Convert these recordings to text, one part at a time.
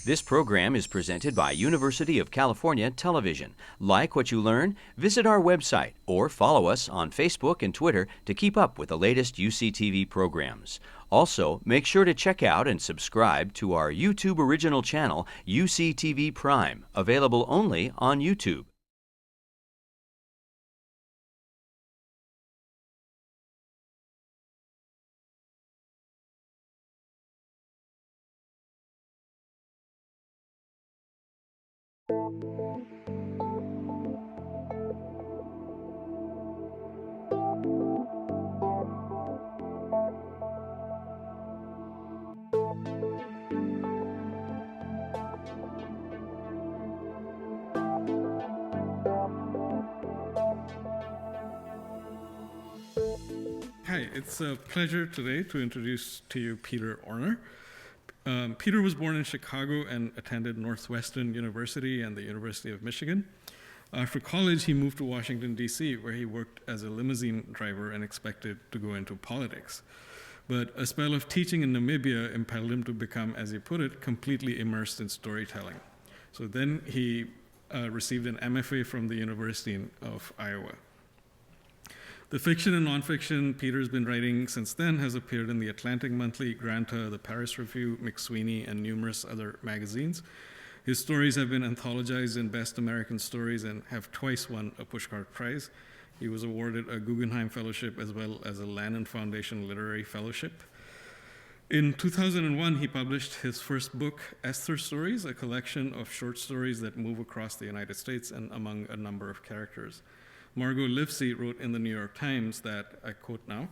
This program is presented by University of California Television. Like what you learn? Visit our website or follow us on Facebook and Twitter to keep up with the latest UCTV programs. Also, make sure to check out and subscribe to our YouTube original channel, UCTV Prime, available only on YouTube. Hi, it's a pleasure today to introduce to you Peter Orner. Peter was born in Chicago and attended Northwestern University and the University of Michigan. After college, he moved to Washington, D.C., where he worked as a limousine driver and expected to go into politics. But a spell of teaching in Namibia impelled him to become, as he put it, completely immersed in storytelling. So then he received an MFA from the University of Iowa. The fiction and nonfiction Peter's been writing since then has appeared in the Atlantic Monthly, Granta, the Paris Review, McSweeney, and numerous other magazines. His stories have been anthologized in Best American Stories and have twice won a Pushcart Prize. He was awarded a Guggenheim Fellowship as well as a Lannan Foundation Literary Fellowship. In 2001, he published his first book, Esther Stories, a collection of short stories that move across the United States and among a number of characters. Margot Livesey wrote in the New York Times that, I quote now,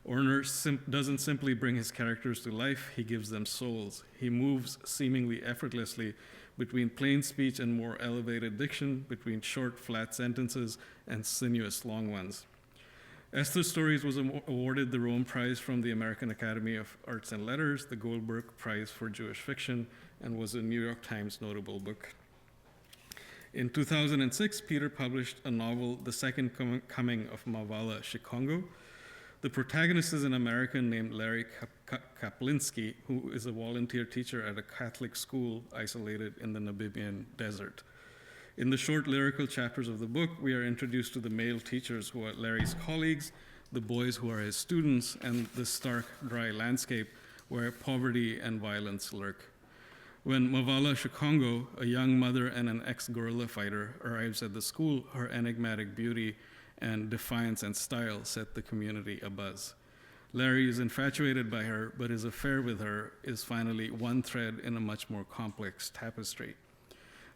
Orner doesn't simply bring his characters to life, he gives them souls. He moves seemingly effortlessly between plain speech and more elevated diction, between short, flat sentences and sinuous, long ones. Esther Stories was awarded the Rome Prize from the American Academy of Arts and Letters, the Goldberg Prize for Jewish Fiction, and was a New York Times notable book. In 2006, Peter published a novel, The Second Coming of Mavala Shikongo. The protagonist is an American named Larry Kaplinski, who is a volunteer teacher at a Catholic school isolated in the Namibian desert. In the short lyrical chapters of the book, we are introduced to the male teachers who are Larry's colleagues, the boys who are his students, and the stark, dry landscape where poverty and violence lurk. When Mavala Shikongo, a young mother and an ex-guerrilla fighter, arrives at the school, her enigmatic beauty and defiance and style set the community abuzz. Larry is infatuated by her, but his affair with her is finally one thread in a much more complex tapestry.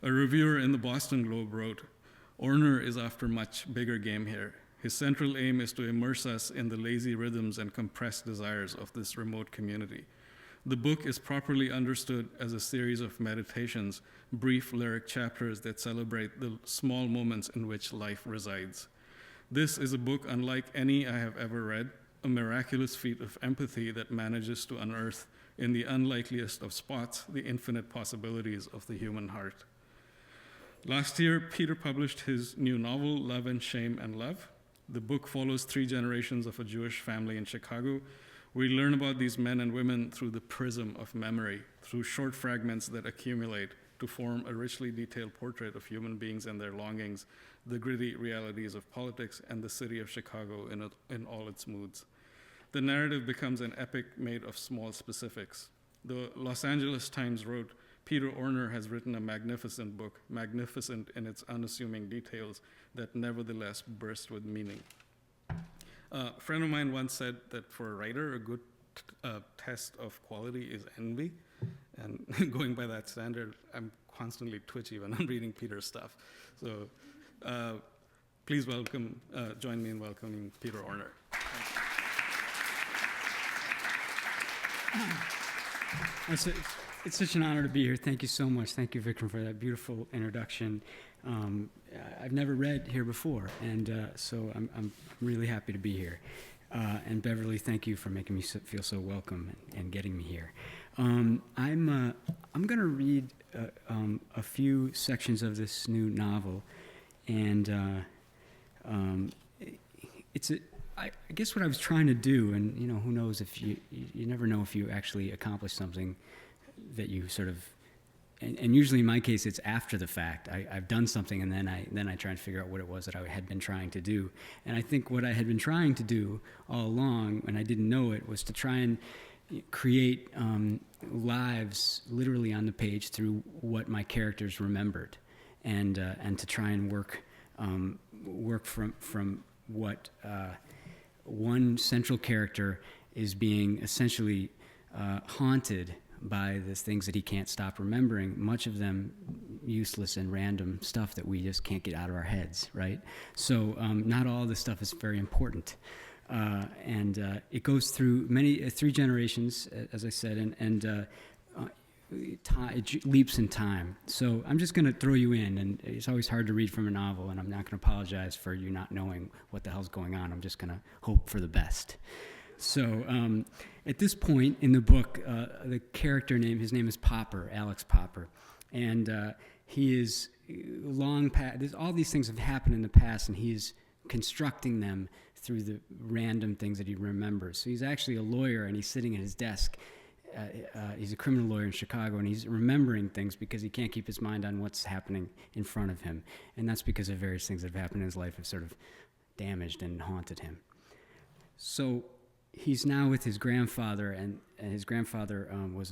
A reviewer in the Boston Globe wrote, Orner is after much bigger game here. His central aim is to immerse us in the lazy rhythms and compressed desires of this remote community. The book is properly understood as a series of meditations, brief lyric chapters that celebrate the small moments in which life resides. This is a book unlike any I have ever read, a miraculous feat of empathy that manages to unearth, in the unlikeliest of spots, the infinite possibilities of the human heart. Last year, Peter published his new novel, Love and Shame and Love. The book follows 3 generations of a Jewish family in Chicago. We learn about these men and women through the prism of memory, through short fragments that accumulate to form a richly detailed portrait of human beings and their longings, the gritty realities of politics, and the city of Chicago in all its moods. The narrative becomes an epic made of small specifics. The Los Angeles Times wrote, Peter Orner has written a magnificent book, magnificent in its unassuming details that nevertheless burst with meaning. A friend of mine once said that for a writer, a good test of quality is envy. And going by that standard, I'm constantly twitchy when I'm reading Peter's stuff. So please join me in welcoming Peter Orner. It's such an honor to be here. Thank you so much. Thank you, Vikram, for that beautiful introduction. I've never read here before, and so I'm really happy to be here. And Beverly, thank you for making me feel so welcome and getting me here. I'm going to read a few sections of this new novel, and I guess what I was trying to do, and who knows if you never know if you actually accomplish something that you sort of and usually in my case, it's after the fact. I've done something, and then I try and figure out what it was that I had been trying to do. And I think what I had been trying to do all along, and I didn't know it, was to try and create lives literally on the page through what my characters remembered, and to try and work from what one central character is being essentially haunted by the things that he can't stop remembering, much of them useless and random stuff that we just can't get out of our heads, right? So not all this stuff is very important. And it goes through three generations, as I said, and it leaps in time. So I'm just going to throw you in, and it's always hard to read from a novel, and I'm not going to apologize for you not knowing what the hell's going on. I'm just going to hope for the best. So at this point in the book, the character name, his name is Popper, Alex Popper, and he is long past, all these things have happened in the past, and he's constructing them through the random things that he remembers. So he's actually a lawyer, and he's sitting at his desk. He's a criminal lawyer in Chicago, and he's remembering things because he can't keep his mind on what's happening in front of him. And that's because of various things that have happened in his life have sort of damaged and haunted him. So he's now with his grandfather, and his grandfather was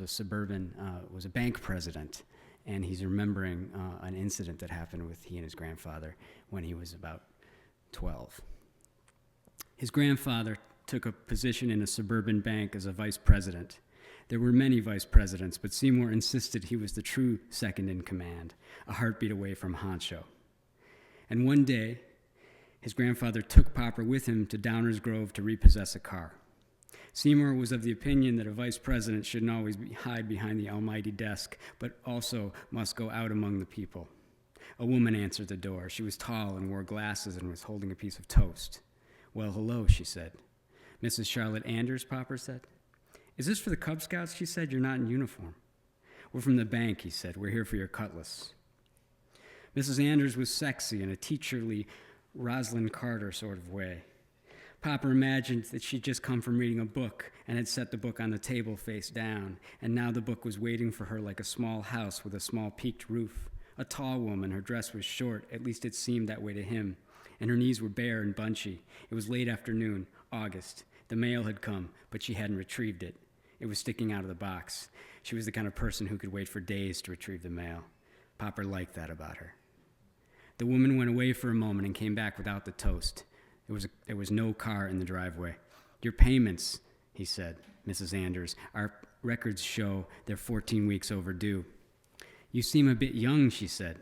a bank president, and he's remembering an incident that happened with he and his grandfather when he was about 12. His grandfather took a position in a suburban bank as a vice president. There were many vice presidents, but Seymour insisted he was the true second in command, a heartbeat away from Honcho. And one day, his grandfather took Popper with him to Downers Grove to repossess a car. Seymour was of the opinion that a vice president shouldn't always hide behind the almighty desk, but also must go out among the people. A woman answered the door. She was tall and wore glasses and was holding a piece of toast. "Well, hello," she said. "Mrs. Charlotte Anders," Popper said. "Is this for the Cub Scouts?" she said. "You're not in uniform." "We're from the bank," he said. "We're here for your cutlass." Mrs. Anders was sexy in a teacherly Rosalind Carter sort of way. Popper imagined that she'd just come from reading a book and had set the book on the table face down, and now the book was waiting for her like a small house with a small peaked roof. A tall woman, her dress was short, at least it seemed that way to him, and her knees were bare and bunchy. It was late afternoon, August. The mail had come, but she hadn't retrieved it. It was sticking out of the box. She was the kind of person who could wait for days to retrieve the mail. Popper liked that about her. The woman went away for a moment and came back without the toast. There was no car in the driveway. "Your payments," he said, "Mrs. Anders, our records show they're 14 weeks overdue." "You seem a bit young," she said.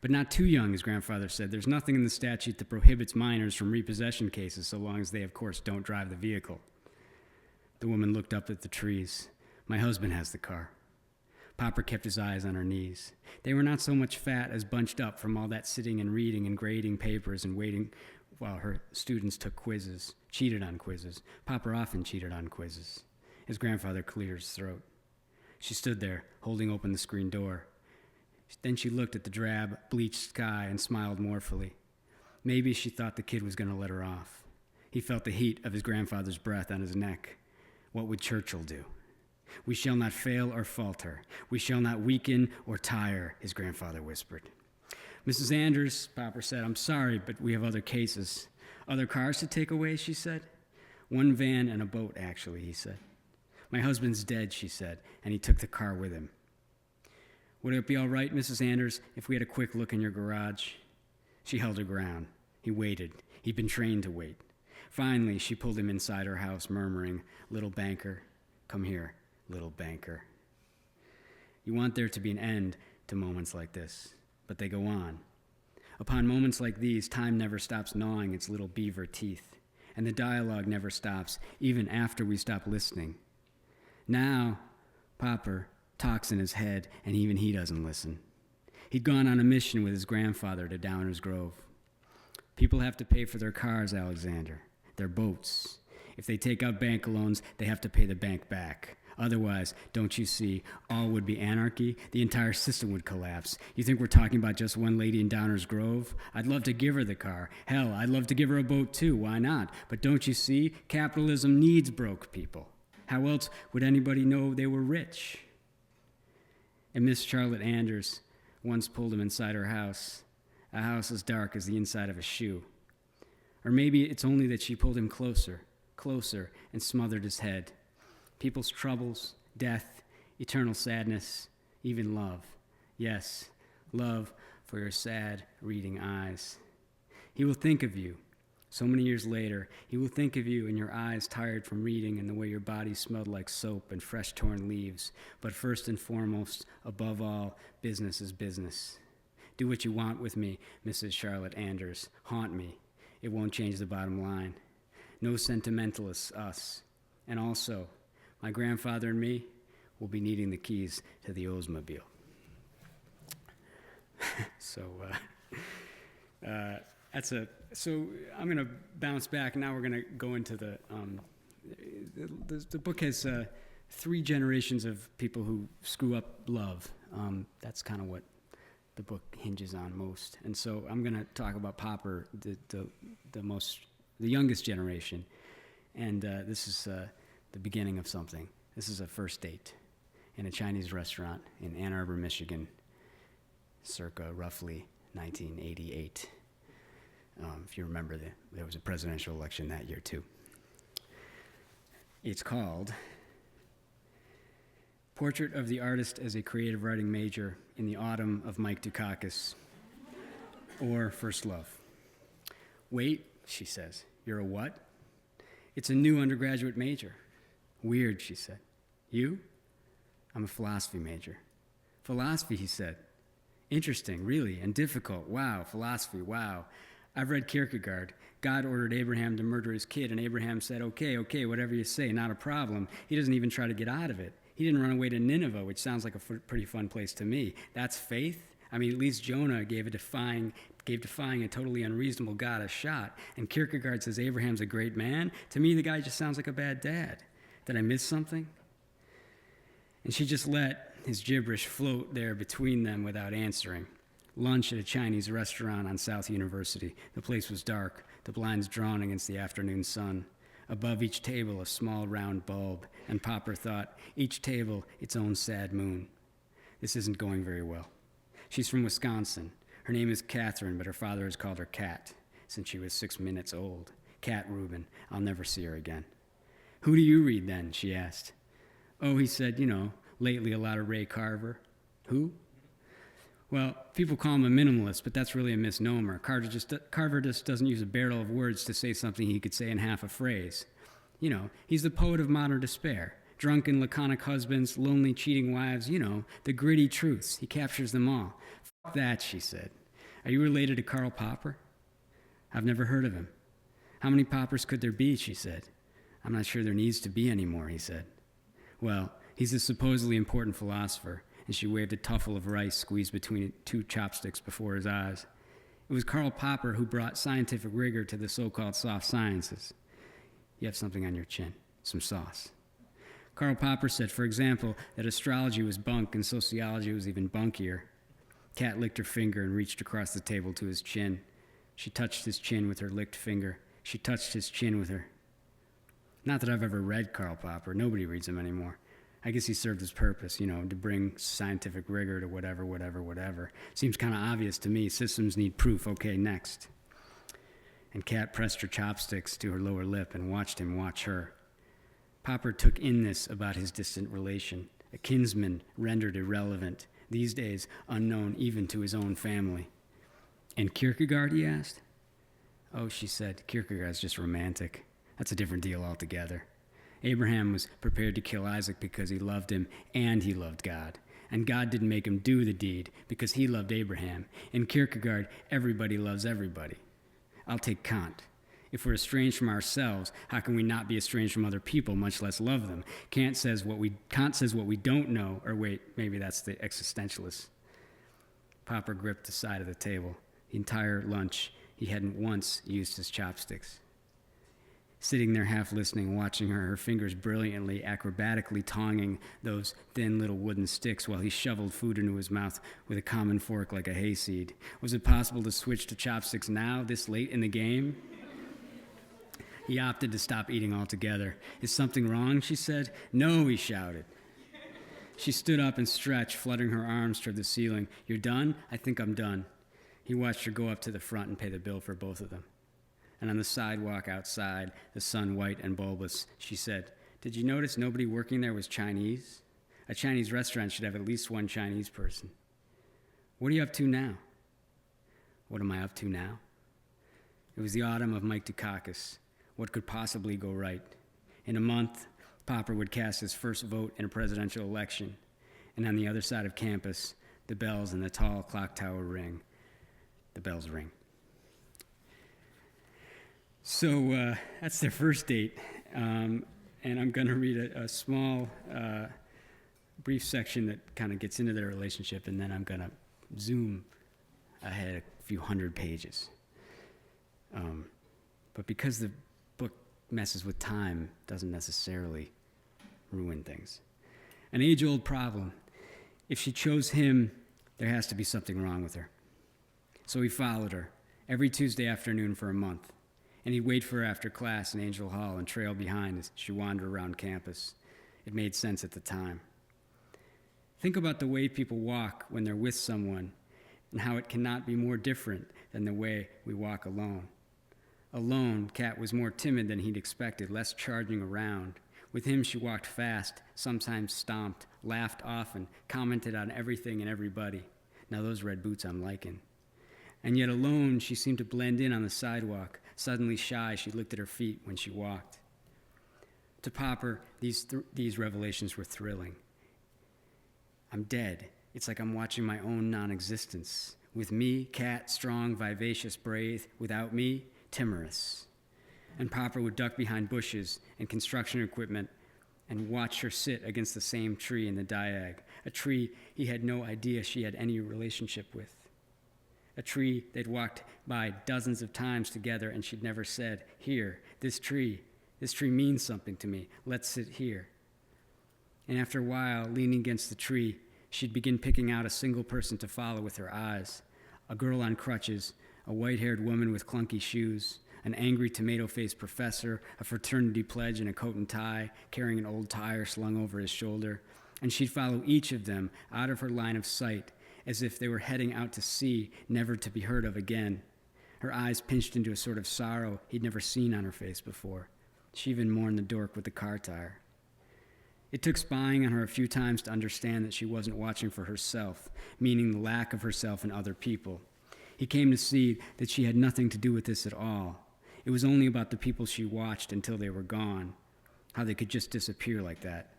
"But not too young," his grandfather said. "There's nothing in the statute that prohibits minors from repossession cases so long as they, of course, don't drive the vehicle." The woman looked up at the trees. "My husband has the car." Popper kept his eyes on her knees. They were not so much fat as bunched up from all that sitting and reading and grading papers and waiting while her students took quizzes, cheated on quizzes. Popper often cheated on quizzes. His grandfather cleared his throat. She stood there, holding open the screen door. Then she looked at the drab, bleached sky and smiled mournfully. Maybe she thought the kid was going to let her off. He felt the heat of his grandfather's breath on his neck. What would Churchill do? "We shall not fail or falter. We shall not weaken or tire," his grandfather whispered. "Mrs. Anders," Popper said, "I'm sorry, but we have other cases." "Other cars to take away," she said. "One van and a boat, actually," he said. "My husband's dead," she said, "and he took the car with him." "Would it be all right, Mrs. Anders, if we had a quick look in your garage?" She held her ground. He waited. He'd been trained to wait. Finally, she pulled him inside her house, murmuring, "Little banker, come here, little banker." You want there to be an end to moments like this, but they go on. Upon moments like these, time never stops gnawing its little beaver teeth, and the dialogue never stops, even after we stop listening. Now, Popper talks in his head, and even he doesn't listen. He'd gone on a mission with his grandfather to Downers Grove. "People have to pay for their cars, Alexander, their boats. If they take out bank loans, they have to pay the bank back. Otherwise, don't you see, all would be anarchy. The entire system would collapse. You think we're talking about just one lady in Downers Grove? I'd love to give her the car. Hell, I'd love to give her a boat too. Why not? But don't you see, capitalism needs broke people. How else would anybody know they were rich?" And Miss Charlotte Anders once pulled him inside her house, a house as dark as the inside of a shoe. Or maybe it's only that she pulled him closer, closer, and smothered his head. People's troubles, death, eternal sadness, even love. Yes, love for your sad, reading eyes. He will think of you. So many years later, he will think of you and your eyes tired from reading and the way your body smelled like soap and fresh torn leaves. But first and foremost, above all, business is business. Do what you want with me, Mrs. Charlotte Anders. Haunt me. It won't change the bottom line. No sentimentalists, us. And also, my grandfather and me will be needing the keys to the Oldsmobile. So I'm going to bounce back. Now we're going to go into the book has 3 generations of people who screw up love. That's kind of what the book hinges on most. And so I'm going to talk about Popper, the youngest generation. And this is the beginning of something. This is a first date in a Chinese restaurant in Ann Arbor, Michigan, circa roughly 1988. If you remember, there was a presidential election that year, too. It's called Portrait of the Artist as a Creative Writing Major in the Autumn of Mike Dukakis, or First Love. Wait, she says, you're a what? It's a new undergraduate major. Weird, she said. You? I'm a philosophy major. Philosophy, he said. Interesting, really, and difficult. Wow, philosophy, wow. I've read Kierkegaard. God ordered Abraham to murder his kid, and Abraham said, okay, whatever you say, not a problem. He doesn't even try to get out of it. He didn't run away to Nineveh, which sounds like a pretty fun place to me. That's faith? I mean, at least Jonah gave defying a totally unreasonable God a shot. And Kierkegaard says Abraham's a great man. To me, the guy just sounds like a bad dad. Did I miss something? And she just let his gibberish float there between them without answering. Lunch at a Chinese restaurant on South University. The place was dark, the blinds drawn against the afternoon sun. Above each table, a small round bulb, and Popper thought, each table its own sad moon. This isn't going very well. She's from Wisconsin. Her name is Catherine, but her father has called her Cat since she was 6 minutes old. Cat Rubin. I'll never see her again. Who do you read then? She asked. Oh, he said, lately a lot of Ray Carver. Who? Well, people call him a minimalist, but that's really a misnomer. Carver just doesn't use a barrel of words to say something he could say in half a phrase. He's the poet of modern despair. Drunken, laconic husbands, lonely, cheating wives, the gritty truths. He captures them all. Fuck that, she said. Are you related to Karl Popper? I've never heard of him. How many Poppers could there be, she said. I'm not sure there needs to be any more, he said. Well, he's a supposedly important philosopher, and she waved a tuffle of rice squeezed between 2 chopsticks before his eyes. It was Karl Popper who brought scientific rigor to the so-called soft sciences. You have something on your chin, some sauce. Karl Popper said, for example, that astrology was bunk and sociology was even bunkier. Kat licked her finger and reached across the table to his chin. She touched his chin with her licked finger. She touched his chin with her. Not that I've ever read Karl Popper. Nobody reads him anymore. I guess he served his purpose, to bring scientific rigor to whatever. Seems kind of obvious to me. Systems need proof. Okay, next. And Kat pressed her chopsticks to her lower lip and watched him watch her. Popper took in this about his distant relation, a kinsman rendered irrelevant, these days unknown even to his own family. And Kierkegaard, he asked? Oh, she said, Kierkegaard's just romantic. That's a different deal altogether. Abraham was prepared to kill Isaac because he loved him and he loved God. And God didn't make him do the deed because he loved Abraham. In Kierkegaard, everybody loves everybody. I'll take Kant. If we're estranged from ourselves, how can we not be estranged from other people, much less love them? Kant says what we don't know, or wait, maybe that's the existentialist. Popper gripped the side of the table. The entire lunch, he hadn't once used his chopsticks. Sitting there half listening, watching her fingers brilliantly, acrobatically tonguing those thin little wooden sticks while he shoveled food into his mouth with a common fork like a hayseed. Was it possible to switch to chopsticks now, this late in the game? He opted to stop eating altogether. Is something wrong, she said. No, he shouted. She stood up and stretched, fluttering her arms toward the ceiling. "You're done? I think I'm done." He watched her go up to the front and pay the bill for both of them. And on the sidewalk outside, the sun white and bulbous, she said, "Did you notice nobody working there was Chinese? A Chinese restaurant should have at least one Chinese person." "What are you up to now?" What am I up to now? It was the autumn of Mike Dukakis. What could possibly go right? In a month, Popper would cast his first vote in a presidential election, and on the other side of campus, the bells in the tall clock tower ring. The bells ring. So that's their first date, and I'm going to read a small, brief section that kind of gets into their relationship, and then I'm going to zoom ahead a few hundred pages. But because the book messes with time, doesn't necessarily ruin things. An age-old problem. If she chose him, there has to be something wrong with her. So he followed her every Tuesday afternoon for a month, and he'd wait for her after class in Angel Hall and trail behind as she wandered around campus. It made sense at the time. Think about the way people walk when they're with someone and how it cannot be more different than the way we walk alone. Alone, Kat was more timid than he'd expected, less charging around. With him, she walked fast, sometimes stomped, laughed often, commented on everything and everybody. Now those red boots I'm liking. And yet alone, she seemed to blend in on the sidewalk. Suddenly shy, she looked at her feet when she walked. To Popper, these revelations were thrilling. I'm dead. It's like I'm watching my own non-existence. With me, Kat, strong, vivacious, brave. Without me, timorous. And Popper would duck behind bushes and construction equipment and watch her sit against the same tree in the diag, a tree he had no idea she had any relationship with, a tree they'd walked by dozens of times together and she'd never said, "Here, this tree means something to me, let's sit here." And after a while, leaning against the tree, she'd begin picking out a single person to follow with her eyes, a girl on crutches, a white-haired woman with clunky shoes, an angry tomato-faced professor, a fraternity pledge in a coat and tie, carrying an old tire slung over his shoulder, and she'd follow each of them out of her line of sight as if they were heading out to sea, never to be heard of again. Her eyes pinched into a sort of sorrow he'd never seen on her face before. She even mourned the dork with the car tire. It took spying on her a few times to understand that she wasn't watching for herself, meaning the lack of herself in other people. He came to see that she had nothing to do with this at all. It was only about the people she watched until they were gone, how they could just disappear like that.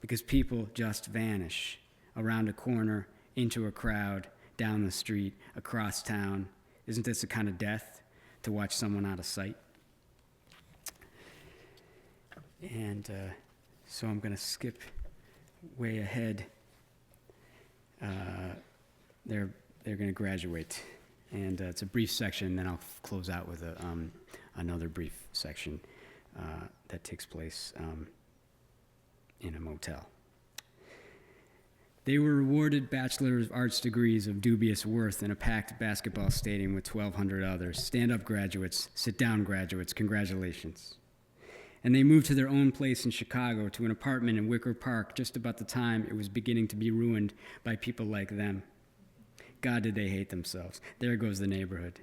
Because people just vanish, around a corner, into a crowd, down the street, across town. Isn't this a kind of death, to watch someone out of sight? And so I'm going to skip way ahead. They're going to graduate. And it's a brief section, then I'll close out with another brief section that takes place in a motel. They were awarded Bachelor of Arts degrees of dubious worth in a packed basketball stadium with 1,200 others. Stand-up graduates, sit-down graduates, congratulations. And they moved to their own place in Chicago, to an apartment in Wicker Park, just about the time it was beginning to be ruined by people like them. God, did they hate themselves. There goes the neighborhood.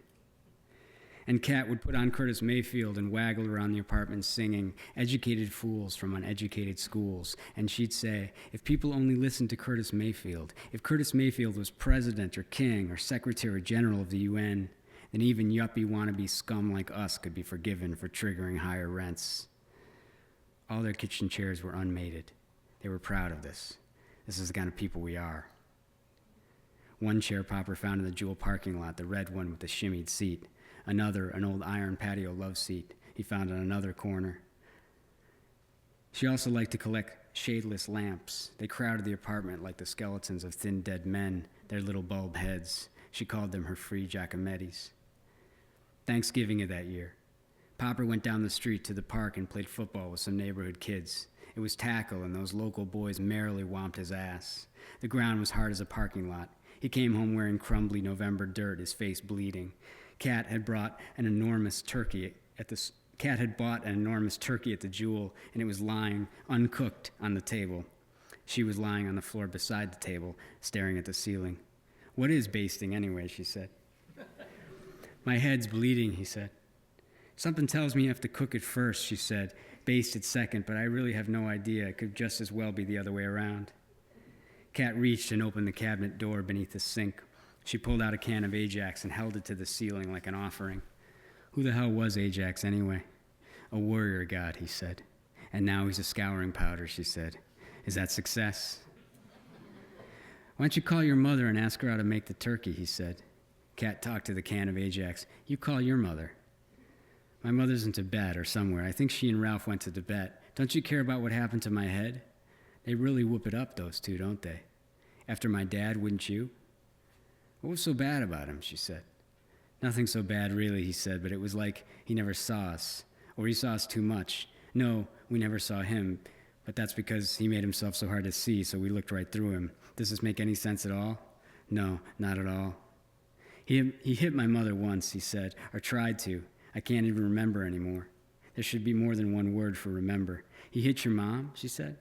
And Kat would put on Curtis Mayfield and waggle around the apartment singing, "Educated fools from uneducated schools." And she'd say, if people only listened to Curtis Mayfield, if Curtis Mayfield was president or king or secretary general of the UN, then even yuppie wannabe scum like us could be forgiven for triggering higher rents. All their kitchen chairs were unmated. They were proud of this. This is the kind of people we are. One chair Popper found in the Jewel parking lot, the red one with the shimmied seat. Another, an old iron patio love seat, he found in another corner. She also liked to collect shadeless lamps. They crowded the apartment like the skeletons of thin dead men, their little bulb heads. She called them her free Giacomettis. Thanksgiving of that year, Popper went down the street to the park and played football with some neighborhood kids. It was tackle, and those local boys merrily whomped his ass. The ground was hard as a parking lot. He came home wearing crumbly November dirt, his face bleeding. Kat had bought an enormous turkey at the Jewel, and it was lying uncooked on the table. She was lying on the floor beside the table, staring at the ceiling. "What is basting anyway?" she said. "My head's bleeding," he said. "Something tells me you have to cook it first," she said. "Baste it second, but I really have no idea. It could just as well be the other way around." Kat reached and opened the cabinet door beneath the sink. She pulled out a can of Ajax and held it to the ceiling like an offering. Who the hell was Ajax anyway? "A warrior god," he said. "And now he's a scouring powder," she said. "Is that success?" "Why don't you call your mother and ask her how to make the turkey," he said. Kat talked to the can of Ajax. "You call your mother." "My mother's in Tibet or somewhere. I think she and Ralph went to Tibet. Don't you care about what happened to my head? They really whoop it up, those two, don't they? After my dad, wouldn't you?" "What was so bad about him?" she said. "Nothing so bad, really," he said, "but it was like he never saw us. Or he saw us too much. No, we never saw him, but that's because he made himself so hard to see, so we looked right through him. Does this make any sense at all?" "No, not at all." He hit my mother once," he said, "or tried to. I can't even remember anymore. There should be more than one word for remember." "He hit your mom?" she said.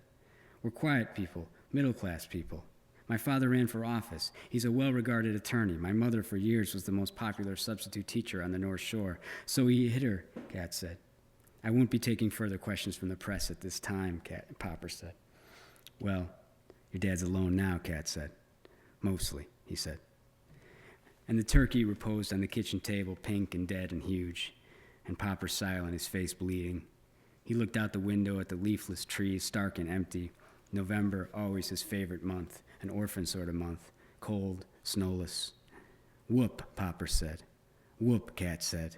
"We're quiet people, middle-class people. My father ran for office. He's a well-regarded attorney. My mother, for years, was the most popular substitute teacher on the North Shore. So he hit her," Kat said. "I won't be taking further questions from the press at this time," Popper said. "Well, your dad's alone now," Kat said. "Mostly," he said. And the turkey reposed on the kitchen table, pink and dead and huge, and Popper silent, his face bleeding. He looked out the window at the leafless trees, stark and empty. November, always his favorite month, an orphan sort of month, cold, snowless. "Whoop," Popper said. "Whoop," Kat said.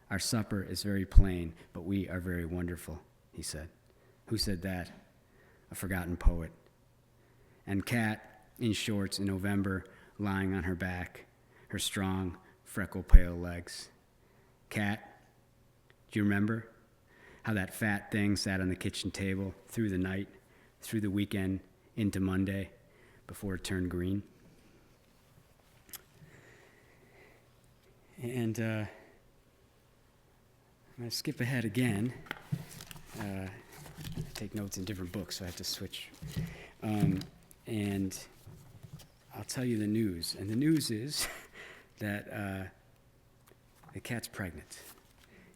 "Our supper is very plain, but we are very wonderful," he said. "Who said that?" "A forgotten poet." And Kat, in shorts in November, lying on her back, her strong, freckle-pale legs. "Kat, do you remember how that fat thing sat on the kitchen table through the night, through the weekend, into Monday, before it turned green?" And I'm going to skip ahead again. I take notes in different books, so I have to switch. And I'll tell you the news. And the news is that the cat's pregnant.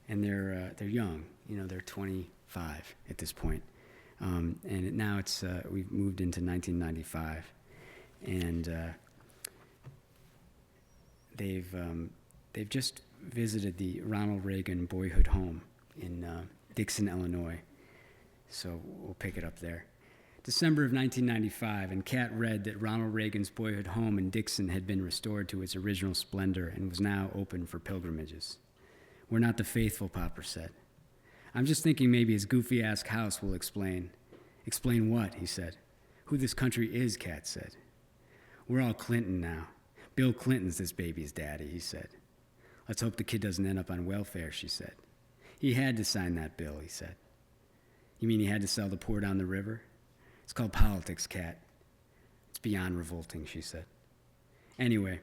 And they're young. You know, they're 25 at this point. And now we've moved into 1995. And they've just visited the Ronald Reagan Boyhood Home in Dixon, Illinois. So we'll pick it up there. December of 1995, and Kat read that Ronald Reagan's boyhood home in Dixon had been restored to its original splendor and was now open for pilgrimages. "We're not the faithful," Popper said. "I'm just thinking maybe his goofy-ass house will explain." "Explain what?" he said. "Who this country is," Kat said. "We're all Clinton now. Bill Clinton's this baby's daddy," he said. "Let's hope the kid doesn't end up on welfare," she said. "He had to sign that bill," he said. "You mean he had to sell the poor down the river?" "It's called politics, Kat." "It's beyond revolting," she said. "Anyway,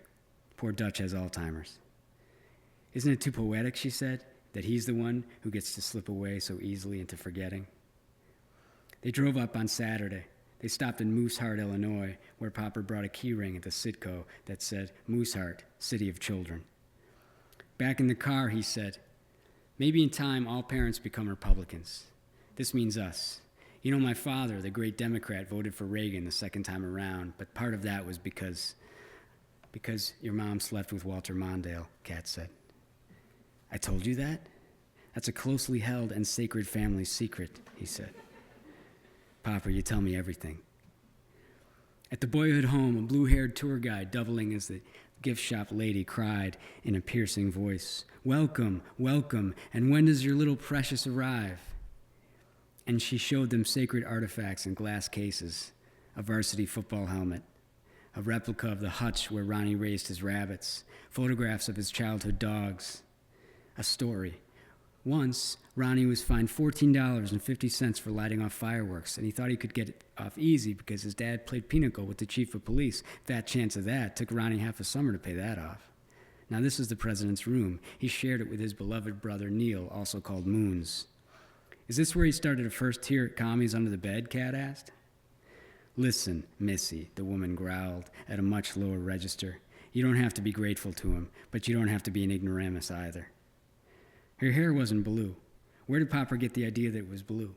poor Dutch has Alzheimer's." "Isn't it too poetic," she said, "that he's the one who gets to slip away so easily into forgetting?" They drove up on Saturday. They stopped in Mooseheart, Illinois, where Popper brought a key ring at the Citgo that said, "Mooseheart, City of Children." Back in the car, he said, "Maybe in time all parents become Republicans. This means us. You know, my father, the great Democrat, voted for Reagan the second time around, but part of that was because your mom slept with Walter Mondale," Kat said. "I told you that? That's a closely held and sacred family secret," he said. "Popper, you tell me everything." At the boyhood home, a blue-haired tour guide, doubling as the gift shop lady, cried in a piercing voice, "Welcome, welcome, and when does your little precious arrive?" And she showed them sacred artifacts in glass cases, a varsity football helmet, a replica of the hutch where Ronnie raised his rabbits, photographs of his childhood dogs, a story. Once, Ronnie was fined $14.50 for lighting off fireworks, and he thought he could get it off easy because his dad played pinochle with the chief of police. Fat chance of that. Took Ronnie half a summer to pay that off. Now this is the president's room. He shared it with his beloved brother Neil, also called Moons. "Is this where he started to first hear commies under the bed?" Kat asked. Listen, Missy, the woman growled at a much lower register. You don't have to be grateful to him, but you don't have to be an ignoramus either. Her hair wasn't blue. Where did Papa get the idea that it was blue?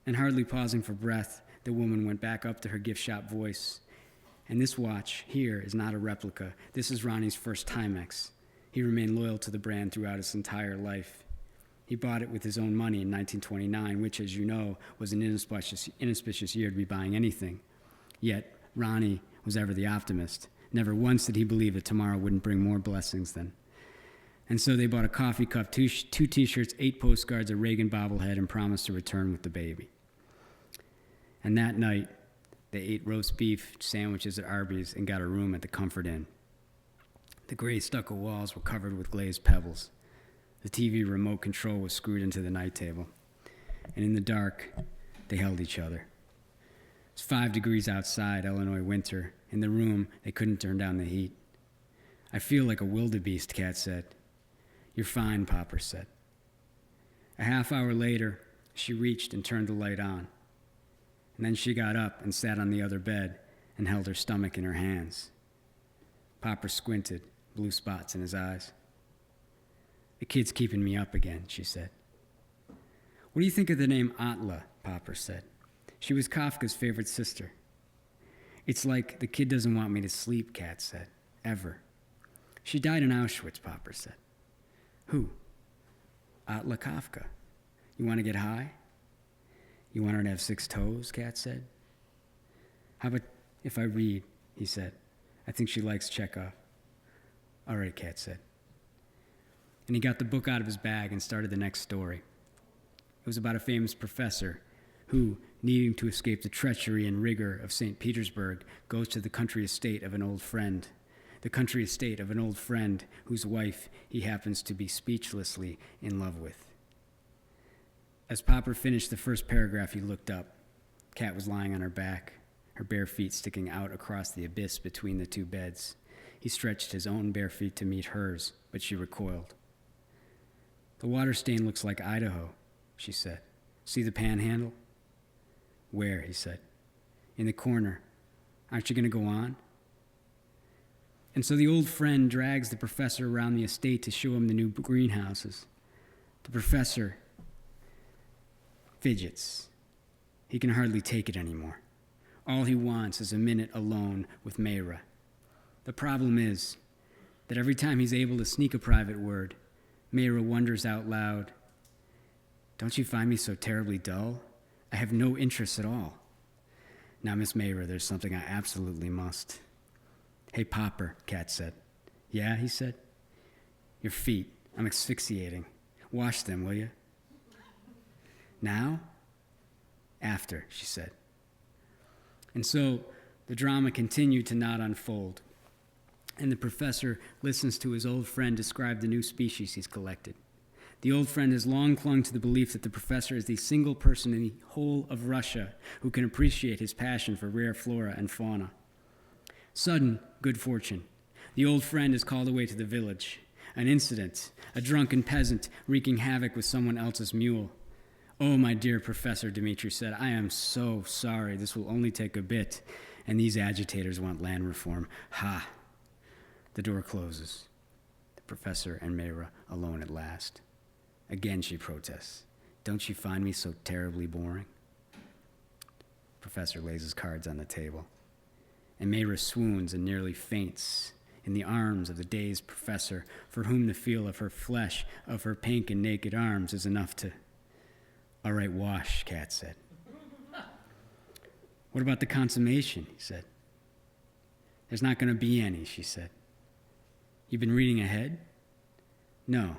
And hardly pausing for breath, the woman went back up to her gift shop voice. And this watch here is not a replica. This is Ronnie's first Timex. He remained loyal to the brand throughout his entire life. He bought it with his own money in 1929, which, as you know, was an inauspicious year to be buying anything. Yet, Ronnie was ever the optimist. Never once did he believe that tomorrow wouldn't bring more blessings than. And so they bought a coffee cup, two T-shirts, 8 postcards, a Reagan bobblehead, and promised to return with the baby. And that night, they ate roast beef sandwiches at Arby's and got a room at the Comfort Inn. The gray stucco walls were covered with glazed pebbles. The TV remote control was screwed into the night table. And in the dark, they held each other. It's 5 degrees outside, Illinois winter. In the room, they couldn't turn down the heat. I feel like a wildebeest, Kat said. You're fine, Popper said. A half hour later, she reached and turned the light on. And then she got up and sat on the other bed and held her stomach in her hands. Popper squinted, blue spots in his eyes. The kid's keeping me up again, she said. What do you think of the name Atla? Popper said. She was Kafka's favorite sister. It's like the kid doesn't want me to sleep, Kat said. Ever. She died in Auschwitz, Popper said. Who? Atla Kafka. You want to get high? You want her to have 6 toes, Kat said. How about if I read, he said. I think she likes Chekhov. All right, Kat said. And he got the book out of his bag and started the next story. It was about a famous professor who, needing to escape the treachery and rigor of St. Petersburg, goes to the country estate of an old friend. The country estate of an old friend whose wife he happens to be speechlessly in love with. As Popper finished the first paragraph, he looked up. Kat was lying on her back, her bare feet sticking out across the abyss between the 2 beds. He stretched his own bare feet to meet hers, but she recoiled. The water stain looks like Idaho, she said. See the panhandle? Where? He said. In the corner. Aren't you going to go on? And so the old friend drags the professor around the estate to show him the new greenhouses. The professor fidgets. He can hardly take it anymore. All he wants is a minute alone with Mayra. The problem is that every time he's able to sneak a private word, Mayra wonders out loud, don't you find me so terribly dull? I have no interests at all. Now, Miss Mayra, there's something I absolutely must. Hey, Popper, Kat said. Yeah, he said. Your feet. I'm asphyxiating. Wash them, will you? Now? After, she said. And so the drama continued to not unfold. And the professor listens to his old friend describe the new species he's collected. The old friend has long clung to the belief that the professor is the single person in the whole of Russia who can appreciate his passion for rare flora and fauna. Sudden good fortune. The old friend is called away to the village. An incident, a drunken peasant wreaking havoc with someone else's mule. Oh, my dear professor, Dmitri said, I am so sorry. This will only take a bit. And these agitators want land reform. Ha! The door closes. The professor and Mayra alone at last. Again she protests. Don't you find me so terribly boring? Professor lays his cards on the table. And Mayra swoons and nearly faints in the arms of the dazed professor, for whom the feel of her flesh, of her pink and naked arms, is enough to... All right, wash, Kat said. What about the consummation, he said. There's not going to be any, she said. You've been reading ahead? No.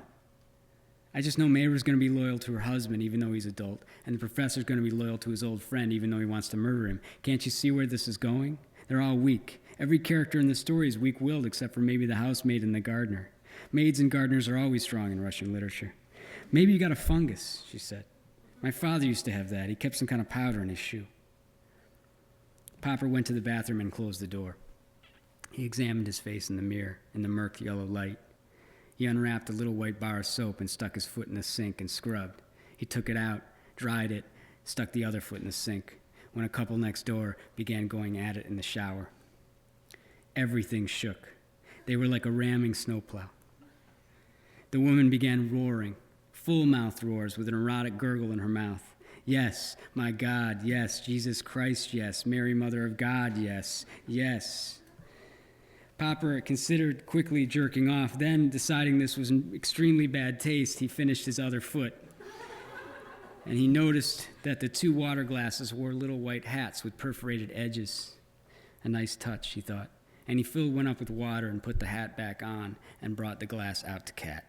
I just know Mayra's going to be loyal to her husband, even though he's adult, and the professor's going to be loyal to his old friend, even though he wants to murder him. Can't you see where this is going? They're all weak. Every character in the story is weak-willed, except for maybe the housemaid and the gardener. Maids and gardeners are always strong in Russian literature. Maybe you got a fungus, she said. My father used to have that. He kept some kind of powder in his shoe. Popper went to the bathroom and closed the door. He examined his face in the mirror in the murk yellow light. He unwrapped a little white bar of soap and stuck his foot in the sink and scrubbed. He took it out, dried it, stuck the other foot in the sink. when a couple next door began going at it in the shower. Everything shook. They were like a ramming snowplow. The woman began roaring, full-mouth roars with an erotic gurgle in her mouth. Yes, my God, yes, Jesus Christ, yes, Mary, Mother of God, yes, yes. Popper considered quickly jerking off, then, deciding this was in extremely bad taste, he finished his other foot. And he noticed that the two water glasses wore little white hats with perforated edges. A nice touch, he thought. And he filled one up with water and put the hat back on and brought the glass out to Kat.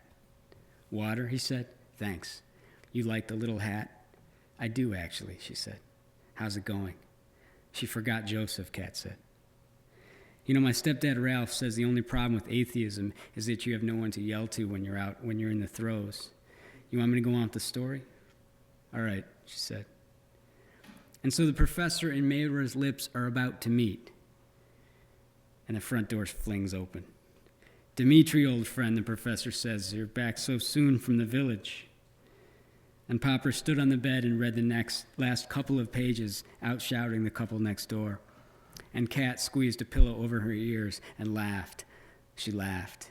Water, he said. Thanks. You like the little hat? I do, actually, she said. How's it going? She forgot Joseph, Kat said. You know, my stepdad Ralph says the only problem with atheism is that you have no one to yell to when you're in the throes. You want me to go on with the story? All right, she said. And so the professor and Mayra's lips are about to meet. And the front door flings open. Dmitri, old friend, the professor says, you're back so soon from the village. And Popper stood on the bed and read the last couple of pages, out-shouting the couple next door. And Kat squeezed a pillow over her ears and laughed. She laughed.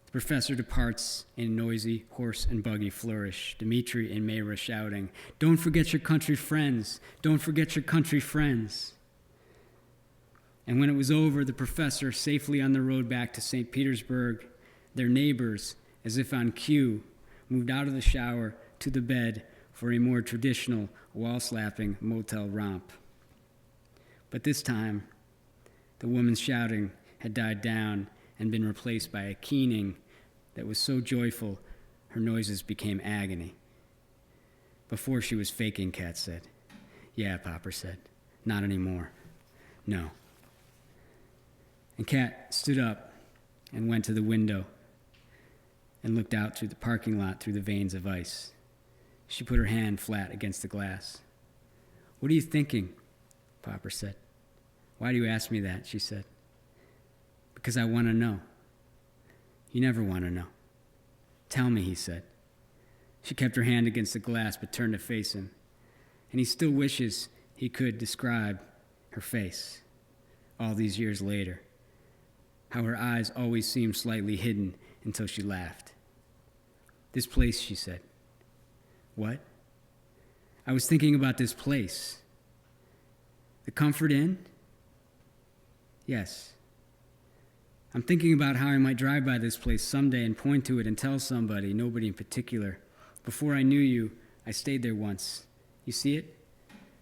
The professor departs in a noisy horse and buggy flourish, Dmitri and Mayra shouting, don't forget your country friends, don't forget your country friends. And when it was over, the professor, safely on the road back to St. Petersburg, their neighbors, as if on cue, moved out of the shower to the bed for a more traditional wall-slapping motel romp. But this time, the woman's shouting had died down and been replaced by a keening that was so joyful her noises became agony. Before she was faking, Kat said. Yeah, Popper said. Not anymore. No. And Kat stood up and went to the window and looked out through the parking lot through the veins of ice. She put her hand flat against the glass. What are you thinking? Popper said. Why do you ask me that? She said. Because I want to know. You never want to know. Tell me, he said. She kept her hand against the glass but turned to face him. And he still wishes he could describe her face all these years later. How her eyes always seemed slightly hidden until she laughed. This place, she said. What? I was thinking about this place. The Comfort Inn? Yes. I'm thinking about how I might drive by this place someday and point to it and tell somebody, nobody in particular. Before I knew you, I stayed there once. You see it?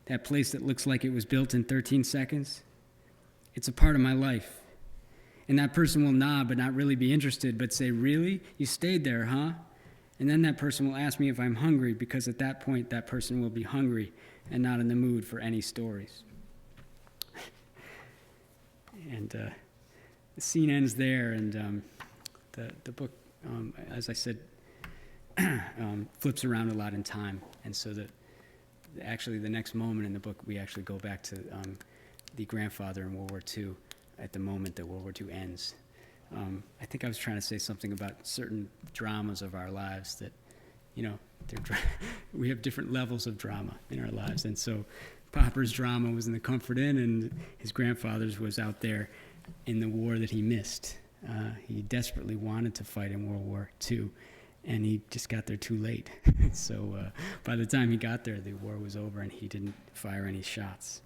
That place that looks like it was built in 13 seconds? It's a part of my life. And that person will nod but not really be interested, but say, really? You stayed there, huh? And then that person will ask me if I'm hungry, because at that point that person will be hungry and not in the mood for any stories. And the scene ends there, and the book, as I said, flips around a lot in time. And so actually the next moment in the book, we actually go back to the grandfather in World War II at the moment that World War II ends. I think I was trying to say something about certain dramas of our lives that, you know, we have different levels of drama in our lives. And so Popper's drama was in the Comfort Inn, and his grandfather's was out there in the war that he missed. He desperately wanted to fight in World War II, and he just got there too late. So by the time he got there, the war was over, and he didn't fire any shots.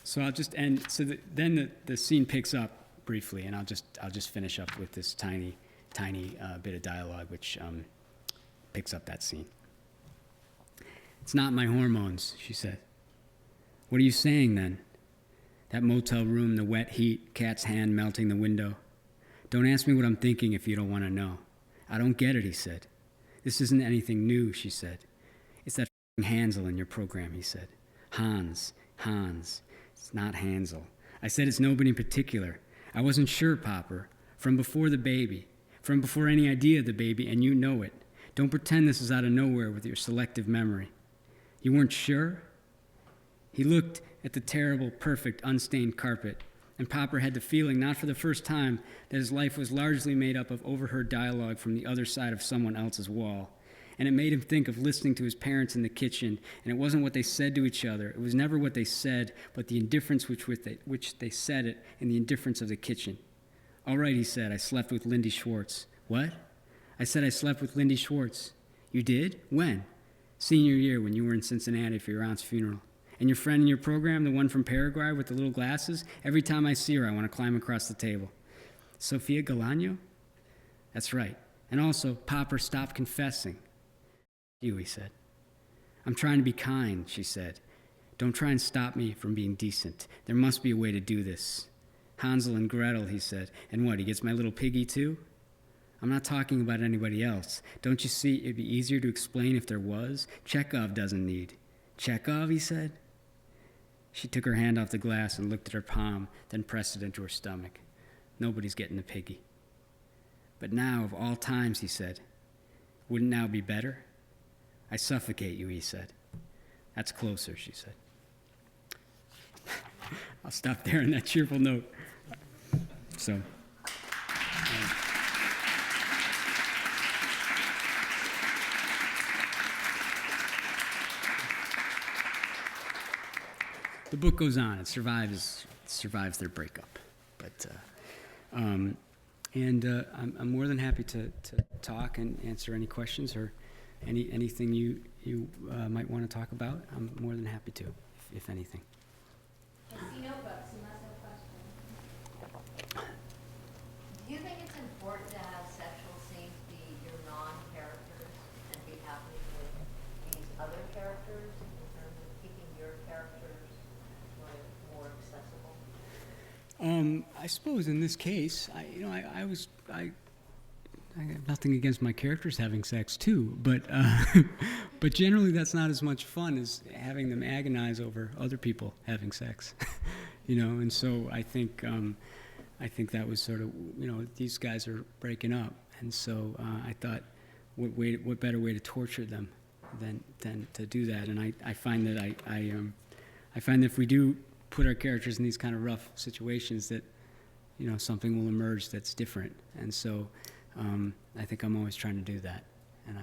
So I'll just end. So then the scene picks up briefly, and I'll just finish up with this tiny bit of dialogue, which picks up that scene. It's not my hormones, she said. What are you saying then? That motel room, the wet heat, Kat's hand melting the window. Don't ask me what I'm thinking if you don't want to know. I don't get it, he said. This isn't anything new, she said. It's that Hansel in your program, he said. Hans. It's not Hansel. I said it's nobody in particular. I wasn't sure, Popper. From before the baby. From before any idea of the baby, and you know it. Don't pretend this is out of nowhere with your selective memory. You weren't sure? He looked at the terrible, perfect, unstained carpet, and Popper had the feeling, not for the first time, that his life was largely made up of overheard dialogue from the other side of someone else's wall, And it made him think of listening to his parents in the kitchen, and it wasn't what they said to each other. It was never what they said, but the indifference which they said it, and the indifference of the kitchen. All right, he said, I slept with Lindy Schwartz. What? I said I slept with Lindy Schwartz. You did? When? Senior year, when you were in Cincinnati for your aunt's funeral. And your friend in your program, the one from Paraguay with the little glasses, every time I see her, I want to climb across the table. Sofia Galano? That's right. And also, Popper, stop confessing. Huey said. I'm trying to be kind, she said. Don't try and stop me from being decent. There must be a way to do this. Hansel and Gretel, he said. And what, he gets my little piggy too? I'm not talking about anybody else. Don't you see, it'd be easier to explain if there was? Chekhov doesn't need. Chekhov, he said. She took her hand off the glass and looked at her palm, then pressed it into her stomach. Nobody's getting the piggy. But now, of all times, he said, wouldn't now be better? I suffocate you, he said. That's closer, she said. I'll stop there on that cheerful note. So. The book goes on. It survives their breakup. But I'm more than happy to talk and answer any questions or anything you might want to talk about. I'm more than happy to, if anything. I see notebooks. You must have questions. Do you think it's important to have sexual scenes be your non-characters and be happening with these other characters in terms of keeping your characters more accessible? I suppose in this case, I have nothing against my characters having sex too, but but generally that's not as much fun as having them agonize over other people having sex, And so I think that was sort of these guys are breaking up, and so I thought, what better way to torture them than to do that? And I find that I find that if we do put our characters in these kind of rough situations, that something will emerge that's different, and so. I think I'm always trying to do that, and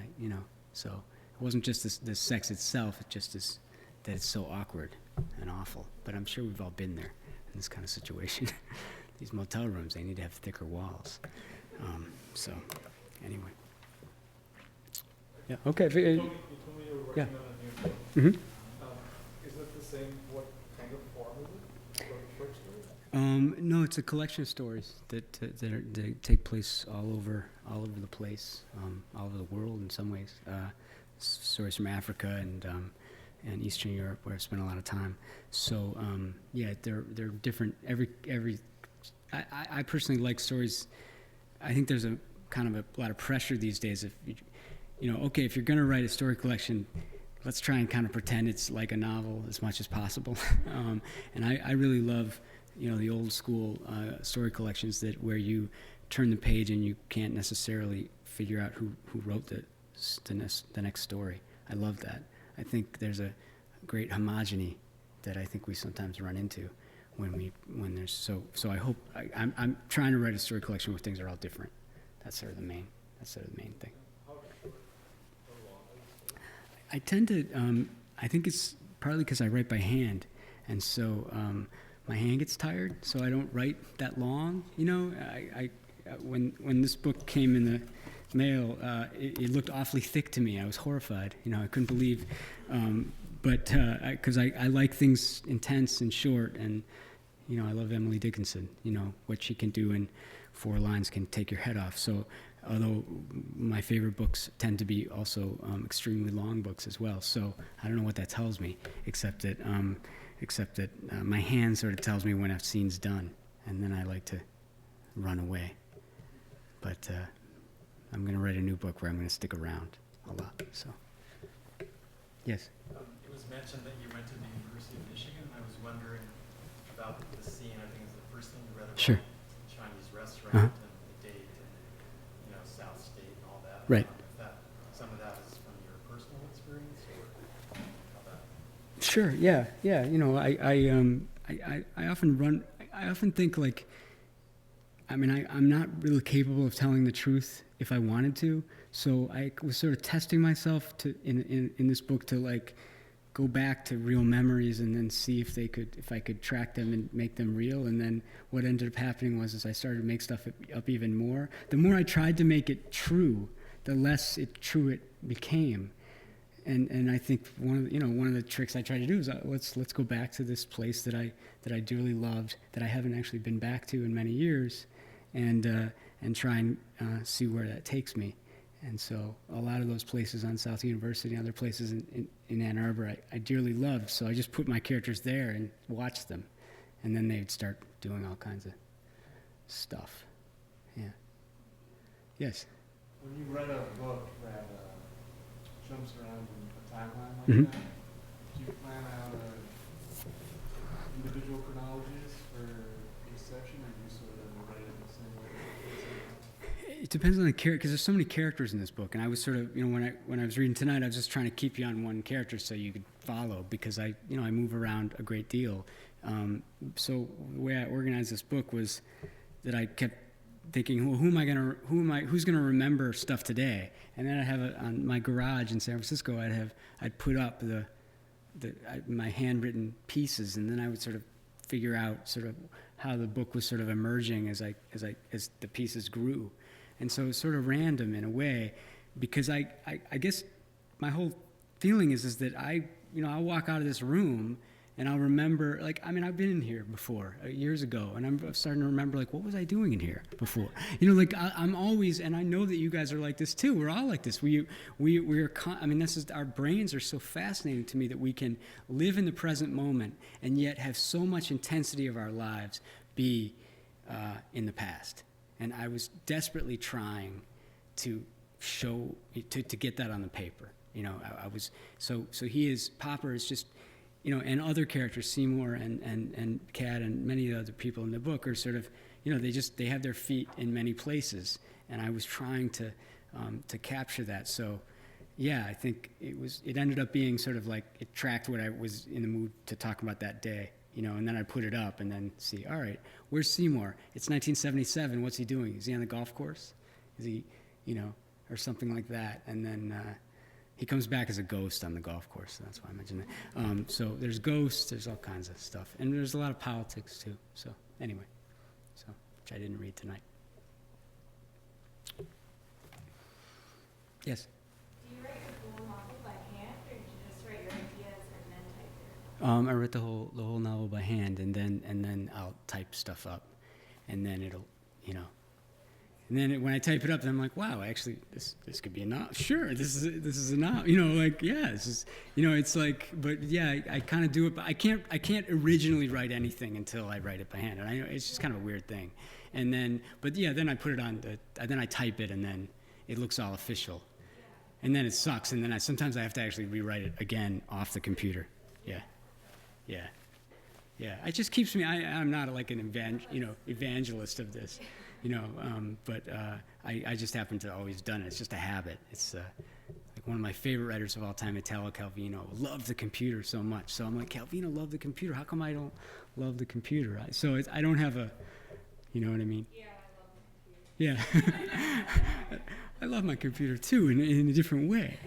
so it wasn't just the sex itself; it just is that it's so awkward and awful. But I'm sure we've all been there in this kind of situation. These motel rooms, they need to have thicker walls. So, anyway, yeah, okay. You told me you were working Yeah. on a new book. Mm-hmm. Is it the same? What kind of form is it? Short story? No, it's a collection of stories that take place all over the place, all over the world in some ways. Stories from Africa and Eastern Europe, where I've spent a lot of time. So yeah, they're different. I personally like stories. I think there's a kind of a lot of pressure these days. If if you're going to write a story collection, let's try and kind of pretend it's like a novel as much as possible. And I really love. The old school story collections where you turn the page and you can't necessarily figure out who wrote the next story. I love that. I think there's a great homogeny that I think we sometimes run into when there's so I hope I'm trying to write a story collection where things are all different. That's sort of the main thing. I tend to I think it's partly because I write by hand, and so my hand gets tired, so I don't write that long. When this book came in the mail, it looked awfully thick to me. I was horrified. I couldn't believe, but because I like things intense and short, and I love Emily Dickinson. What she can do in 4 lines can take your head off. So, although my favorite books tend to be also extremely long books as well. So I don't know what that tells me, except that my hand sort of tells me when a scene's done, and then I like to run away. But I'm going to write a new book where I'm going to stick around a lot. So, yes. It was mentioned that you went to the University of Michigan. I was wondering about the scene. I think it's the first thing you read about. Sure. The Chinese restaurant Uh-huh. and the date and South State and all that. Right. If some of that is from your personal experience or how that. Sure. Yeah. I often think like I mean, I'm not really capable of telling the truth if I wanted to. So I was sort of testing myself in this book to like go back to real memories and then see if I could track them and make them real. And then what ended up happening was I started to make stuff up even more. The more I tried to make it true, the less true it became. And I think one of the tricks I try to do is let's go back to this place that I dearly loved, that I haven't actually been back to in many years, and try and see where that takes me. And so a lot of those places on South University and other places in Ann Arbor I dearly loved, so I just put my characters there and watched them, and then they'd start doing all kinds of stuff. Yeah. Yes. When you write a book that jumps around in a timeline like Mhm. that, do you plan out individual chronologies for each section, or do you sort of write it the same way? It depends on the character, because there's so many characters in this book, and I was sort of, when I was reading tonight, I was just trying to keep you on one character so you could follow, because I move around a great deal. So the way I organized this book was that I kept thinking, well, who's gonna remember stuff today? And then I'd have on my garage in San Francisco, I'd put up my handwritten pieces, and then I would sort of figure out sort of how the book was sort of emerging as the pieces grew. And so it's sort of random in a way, because I guess my whole feeling is that I'll walk out of this room and I'll remember, I've been in here before, years ago, and I'm starting to remember, what was I doing in here before? I'm always, and I know that you guys are like this too, we're all like this. Our brains are so fascinating to me that we can live in the present moment and yet have so much intensity of our lives be in the past. And I was desperately trying to to get that on the paper. Popper is just, and other characters, Seymour and Kat and many of the other people in the book are sort of, they have their feet in many places. And I was trying to capture that. So, yeah, I think it ended up being sort of like, it tracked what I was in the mood to talk about that day. And then I put it up and then see, all right, where's Seymour? It's 1977. What's he doing? Is he on the golf course? Is he, or something like that? And then he comes back as a ghost on the golf course. So that's why I mentioned that. So there's ghosts. There's all kinds of stuff. And there's a lot of politics, too. So anyway, which I didn't read tonight. Yes? Do you write your full novel by hand, or do you just write your ideas and then type it? I wrote the whole novel by hand, and then I'll type stuff up, and then it'll, and then when I type it up, then I'm like, wow, actually, this could be a novel. Sure, this is a novel. This is, it's like, but yeah, I kind of do it, but I can't originally write anything until I write it by hand, and I know it's just kind of a weird thing, and then, but yeah, then I put it on then I type it, and then it looks all official, and then it sucks, and then sometimes I have to actually rewrite it again off the computer. Yeah. It just keeps me. I'm not like an evangelist of this, but I just happen to always done it. It's just a habit. It's like one of my favorite writers of all time, Italo Calvino, loved the computer so much. So I'm like, Calvino loved the computer. How come I don't love the computer? I don't have a, you know what I mean? Yeah, I love the computer. Yeah. I love my computer too, in a different way.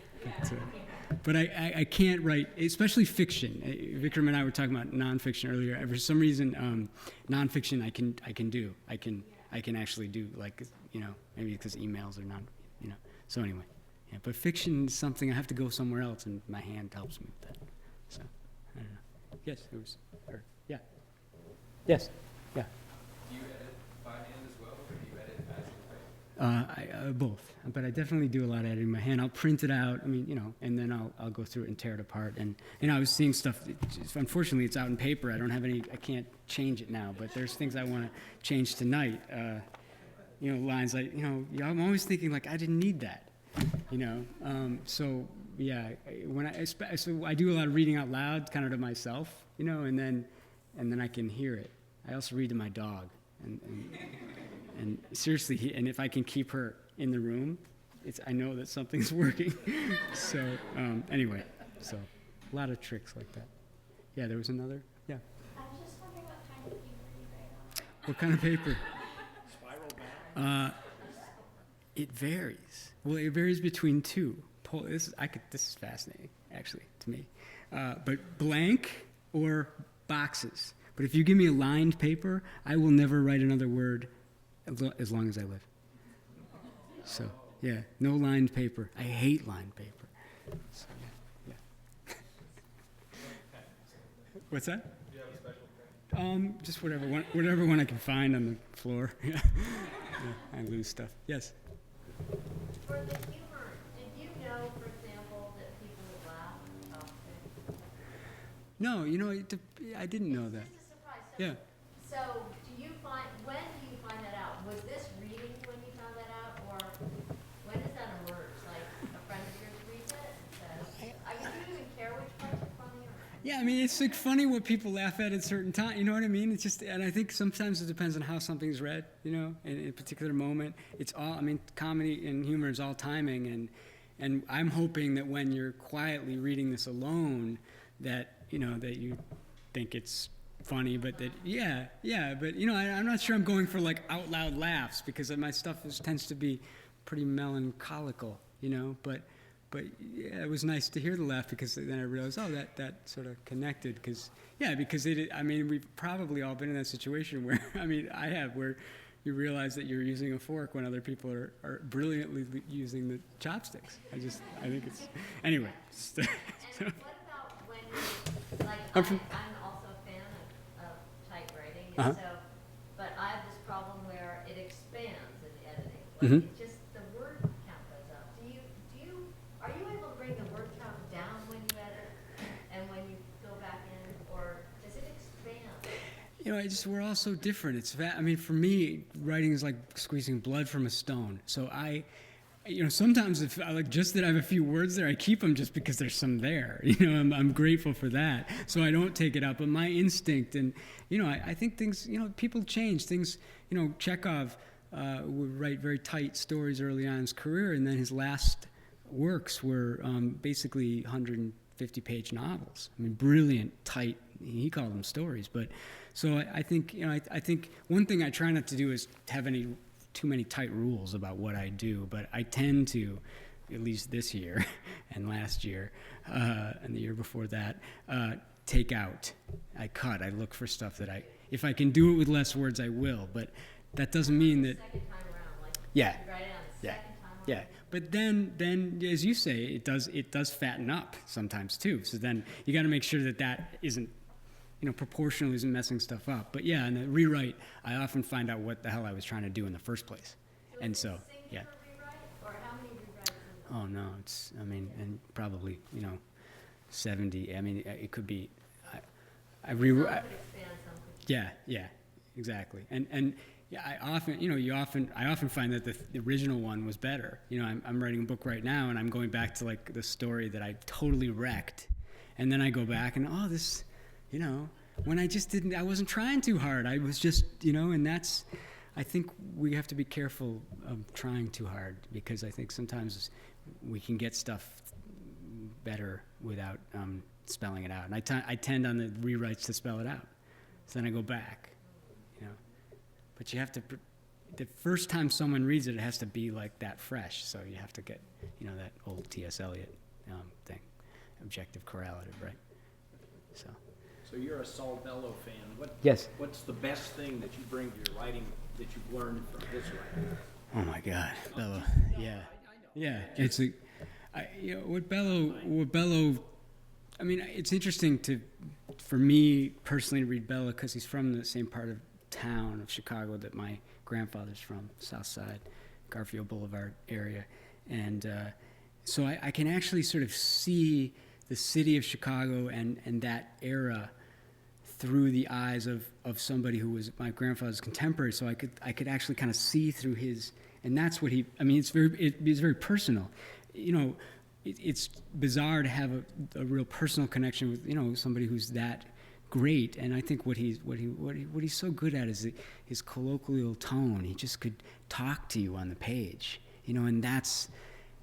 But I can't write, especially fiction. Vikram and I were talking about nonfiction earlier. For some reason, nonfiction I can do. I can actually do, maybe because emails are not, So anyway, yeah. But fiction is something I have to go somewhere else, and my hand helps me with that. So I don't know. Yes, it was. Yeah. Yes. Yeah. Do you edit by hand as well, or do you edit as you write? Both, but I definitely do a lot of editing by hand. I'll print it out, and then I'll go through it and tear it apart. And I was seeing stuff, unfortunately it's out in paper. I can't change it now, but there's things I want to change tonight. Lines like, I'm always thinking I didn't need that, so yeah, so I do a lot of reading out loud, kind of to myself, and then I can hear it. I also read to my dog, and seriously, and if I can keep her in the room, I know that something's working. So anyway, a lot of tricks like that. Yeah, there was another. Yeah. I was just wondering what kind of paper you write on. What kind of paper? It varies. Well, it varies between two. This is fascinating, actually, to me. But blank or boxes. But if you give me a lined paper, I will never write another word as long as I live. So, yeah, no lined paper. I hate lined paper. So, yeah. What's that? Do you have a special pen? Just whatever one I can find on the floor. Yeah, I lose stuff. Yes. For the humor, did you know, for example, that people would laugh about things? No, I didn't know that. It's just a surprise. Yeah. So, when do you find that out? Was this reading when you found that out, or when does that emerge? Like, a friend of yours reads it and says, do you even care which parts are funny or? Yeah, I mean, it's like funny what people laugh at certain times. You know what I mean? It's just, and I think sometimes it depends on how something's read. In a particular moment. It's all. I mean, comedy and humor is all timing, and I'm hoping that when you're quietly reading this alone, that that you think it's funny, but that but I'm not sure I'm going for like out loud laughs because my stuff tends to be pretty melancholical. But yeah, it was nice to hear the laugh because then I realized, that sort of connected because we've probably all been in that situation where, I have, where you realize that you're using a fork when other people are brilliantly using the chopsticks. I think it's, anyway. And what about when you, like, I'm also a fan of typewriting, and but I have this problem where it expands in editing. Like, it just, the word count goes up. Are you able to bring the word count down when you edit and when you go back in, or does it expand? We're all so different. For me, writing is like squeezing blood from a stone. So sometimes if I just that I have a few words there, I keep them just because there's some there. I'm grateful for that. So I don't take it out. But my instinct, and I think things, people change. Things, Chekhov would write very tight stories early on in his career, and then his last works were basically 150-page novels. Brilliant, tight. He called them stories. But so I think I think one thing I try not to do is have too many tight rules about what I do. But I tend to, at least this year and last year and the year before that, take out. I cut. I look for stuff that if I can do it with less words, I will. But that doesn't mean that. Second time around, like Yeah. you write it on the second time around. Yeah, but then, as you say, it does fatten up sometimes too. So then you got to make sure that isn't, proportionally isn't messing stuff up. But yeah, in the rewrite, I often find out what the hell I was trying to do in the first place, and so yeah. Rewrite, or how many rewrites? Oh no, it's and probably 70. It could be. I rewrite. Some could expand, some could. Yeah, exactly. And yeah, I often find that the original one was better. I'm writing a book right now, and I'm going back to like the story that I totally wrecked, and then I go back and this, when I wasn't trying too hard. I was just, and that's, I think we have to be careful of trying too hard because I think sometimes we can get stuff better without spelling it out. And I tend on the rewrites to spell it out. So then I go back, But you have to, the first time someone reads it, it has to be like that fresh. So you have to get, that old T.S. Eliot thing, objective correlative, right? So you're a Saul Bellow fan. Yes. What's the best thing that you bring to your writing that you've learned from his writing? Oh my God, Bellow. Yeah. It's what Bellow. It's interesting for me personally to read Bellow because he's from the same part of town of Chicago that my grandfather's from, South Side, Garfield Boulevard area, and so I can actually sort of see the city of Chicago and that era through the eyes of somebody who was my grandfather's contemporary. So I could actually kind of see through his, and that's what it's very personal. It's bizarre to have a real personal connection with somebody who's that great. And I think what he's so good at is his colloquial tone. He just could talk to you on the page, and that's.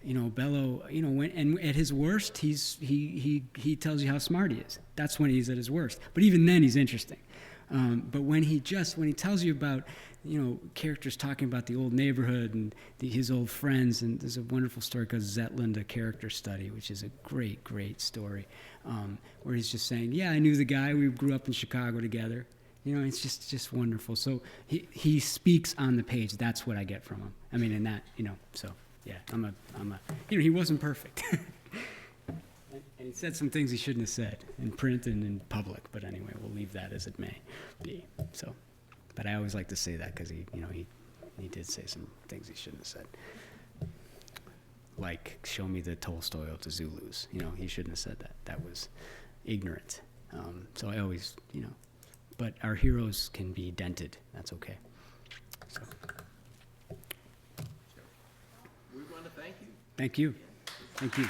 Bellow, when at his worst, he tells you how smart he is. That's when he's at his worst. But even then, he's interesting. But when he tells you about, characters talking about the old neighborhood and his old friends, and there's a wonderful story called Zetland, a Character Study, which is a great, great story, where he's just saying, yeah, I knew the guy, we grew up in Chicago together. It's just wonderful. So he speaks on the page. That's what I get from him. I mean, in that, so yeah, he wasn't perfect. And he said some things he shouldn't have said in print and in public, but anyway, we'll leave that as it may be. So, but I always like to say that because he did say some things he shouldn't have said. Like, show me the Tolstoy of the Zulus. He shouldn't have said that. That was ignorant. So I always, but our heroes can be dented. That's okay. So. We want to thank you. Thank you. Thank you.